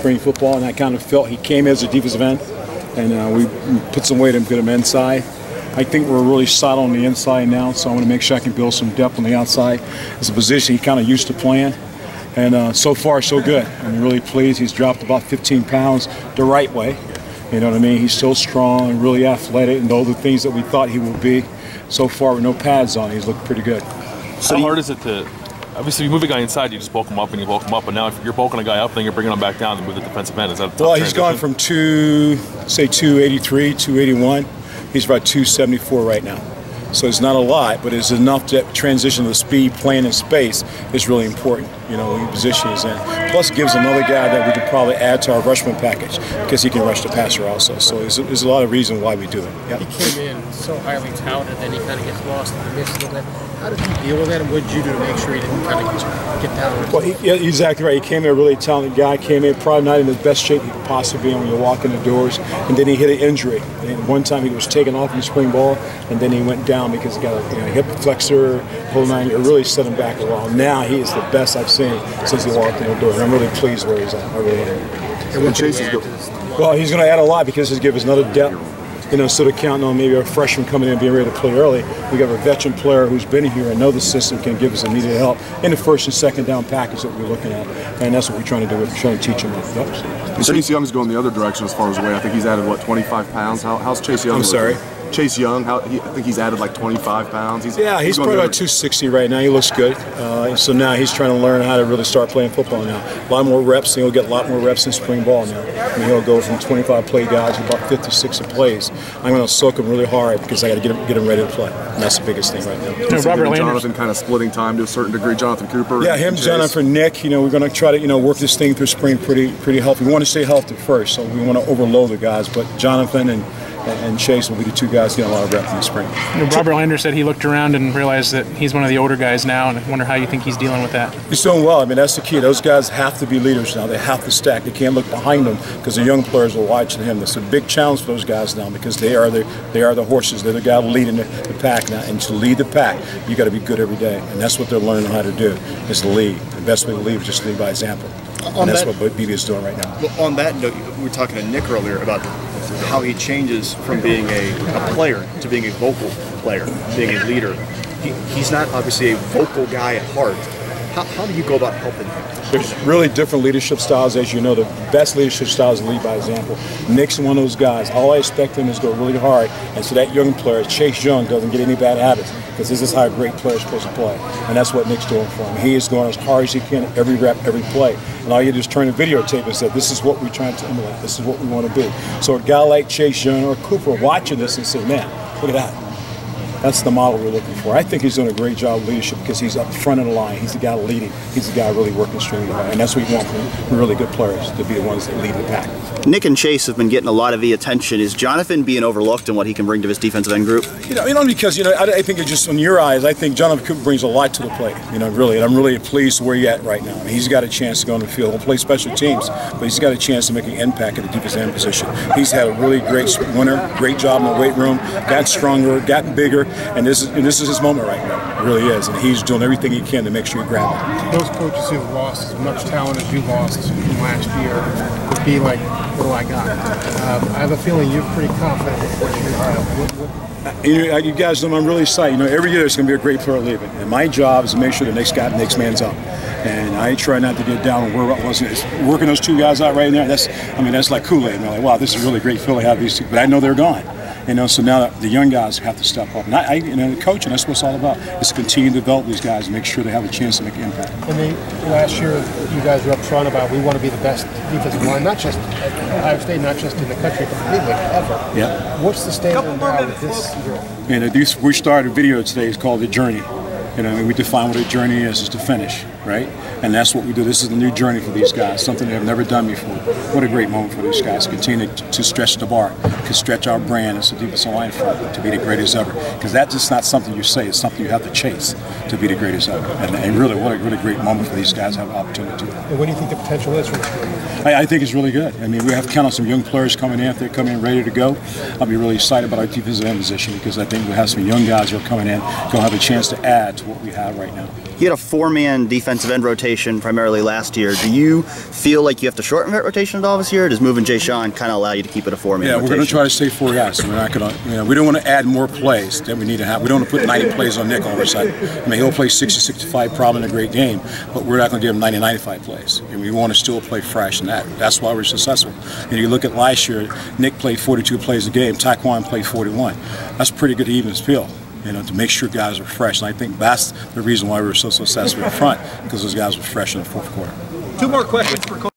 spring football, and I kind of felt he came as a defensive end, and we put some weight and put him inside. I think we're really solid on the inside now, so I want to make sure I can build some depth on the outside. It's a position he kind of used to playing, and so far so good. I'm really pleased. He's dropped about 15 pounds the right way. You know what I mean? He's still strong and really athletic, and all the things that we thought he would be. So far, with no pads on, he's looked pretty good. So how hard is it to, obviously, you move a guy inside, you just bulk him up and you bulk him up, but now if you're bulking a guy up, then you're bringing him back down to move the defensive end. Is that a tough Well, he's gone from 283, 281. He's about 274 right now. So it's not a lot, but it's enough to transition to the speed, playing in space is really important, you know, when your position is in. Plus, it gives another guy that we could probably add to our rushman package because he can rush the passer also. So there's a lot of reason why we do it. Yep. He came in so highly touted, then he kind of gets lost in the mix a little bit. How did he deal with that, and what did you do to make sure he didn't kind of get down? Well, yeah, exactly right. He came in a really talented guy. Came in probably not in the best shape he could possibly be in when you walk in the doors. And then he hit an injury. And one time he was taken off in the spring ball, and then he went down because he got a hip flexor, whole nine. It really set him back a while. Now he is the best I've seen since he walked in the door. And I'm really pleased where he's at. I really am. And when Chase is well, he's going to add a lot because he'll give us another depth. You know, instead of counting on maybe a freshman coming in and being ready to play early, we got a veteran player who's been here and know the system can give us immediate help in the first and second down package that we're looking at. And that's what we're trying to do. We're trying to teach him. Yep. Chase Young's going the other direction as far as weight. I think he's added, what, 25 pounds? How's Chase Young? I'm sorry? Chase Young, I think he's added like 25 pounds. He's probably about 260 right now. He looks good. So now he's trying to learn how to really start playing football now. A lot more reps, and he'll get a lot more reps in spring ball now. I mean, he'll go from 25 play guys to about 50, 60 plays. I'm going to soak him really hard because I got to get him ready to play. And that's the biggest thing right now. Robert Jonathan kind of splitting time to a certain degree. Jonathan Cooper. Yeah, him, Jonathan, Nick. You know, we're going to try to work this thing through spring pretty healthy. We want to stay healthy first, so we want to overload the guys. But Jonathan and Chase will be the two guys getting a lot of reps in the spring. Robert Lander said he looked around and realized that he's one of the older guys now, and I wonder how you think he's dealing with that. He's doing well. I mean, that's the key. Those guys have to be leaders now. They have to stack. They can't look behind them because the young players will watch him. That's a big challenge for those guys now because they are the horses. They're the guy leading the pack now. And to lead the pack, you got to be good every day. And that's what they're learning how to do, is to lead. The best way to lead is just lead by example. And that's what BB is doing right now. Well, on that note, we were talking to Nick earlier about how he changes from being a player to being a vocal player, being a leader. He's not obviously a vocal guy at heart. How do you go about helping him? There's really different leadership styles, as you know. The best leadership style is lead by example. Nick's one of those guys. All I expect him is to go really hard. And so that young player, Chase Young, doesn't get any bad habits because this is how a great player is supposed to play. And that's what Nick's doing for him. He is going as hard as he can every rep, every play. And all you do is turn the videotape and say, this is what we're trying to emulate. This is what we want to be. So a guy like Chase Young or Cooper watching this and say, man, look at that. That's the model we're looking for. I think he's doing a great job of leadership because he's up front of the line. He's the guy leading. He's the guy really working extremely hard. And that's what we want from really good players, to be the ones that lead the pack. Nick and Chase have been getting a lot of the attention. Is Jonathan being overlooked in what he can bring to this defensive end group? Because I think it's just in your eyes. I think Jonathan Cooper brings a lot to the plate. Really, and I'm really pleased where he's at right now. I mean, he's got a chance to go on the field. He'll play special teams, but he's got a chance to make an impact at the defensive end position. He's had a really great winter, great job in the weight room, gotten stronger, gotten bigger, and this is his moment right now. It really is, and he's doing everything he can to make sure he grabs it. Those coaches who've lost as much talent as you lost from last year would be like, what do I got? I have a feeling you're pretty confident with what you have. You guys know I'm really excited. Every year there's going to be a great player leaving, and my job is to make sure the next man's up. And I try not to get down on where I was working those two guys out right now. That's like Kool-Aid. They're like, wow, this is really great feeling to have these two, but I know they're gone. So now the young guys have to step up. And the coaching, that's what it's all about, is to continue to develop these guys and make sure they have a chance to make an impact. And last year, you guys were up front about we want to be the best defensive line, not just at Ohio State, not just in the country, but really ever. Yeah. What's the standard now with this year? We started a video today. It's called The Journey. We define what a journey is to finish, right? And that's what we do. This is the new journey for these guys, something they've never done before. What a great moment for these guys. Continue to stretch the bar, to stretch our brand as a defensive line front to be the greatest ever. Because that's just not something you say. It's something you have to chase to be the greatest ever. And really, what a really great moment for these guys to have an opportunity to do that. And what do you think the potential is for this game? I think it's really good. We have count on some young players coming in. If they come in ready to go, I'll be really excited about our defensive end position because I think we have some young guys who are coming in, going to have a chance to add to what we have right now. You had a 4-man defensive end rotation primarily last year. Do you feel like you have to shorten that rotation at all this year? Or does moving Jay Sean kind of allow you to keep it a 4-man rotation? Yeah, we're going to try to stay 4 guys. We're not going to, we don't want to add more plays than we need to have. We don't want to put 90 plays on Nick all of a sudden. I mean, he'll play 60, 65 probably in a great game, but we're not going to give him 90, 95 plays. And we want to still play fresh in that. That's why we're successful. And you look at last year, Nick played 42 plays a game. Taekwon played 41. That's pretty good even spill. To make sure guys are fresh. And I think that's the reason why we were so successful in front, because those guys were fresh in the fourth quarter. 2 more questions for Coach.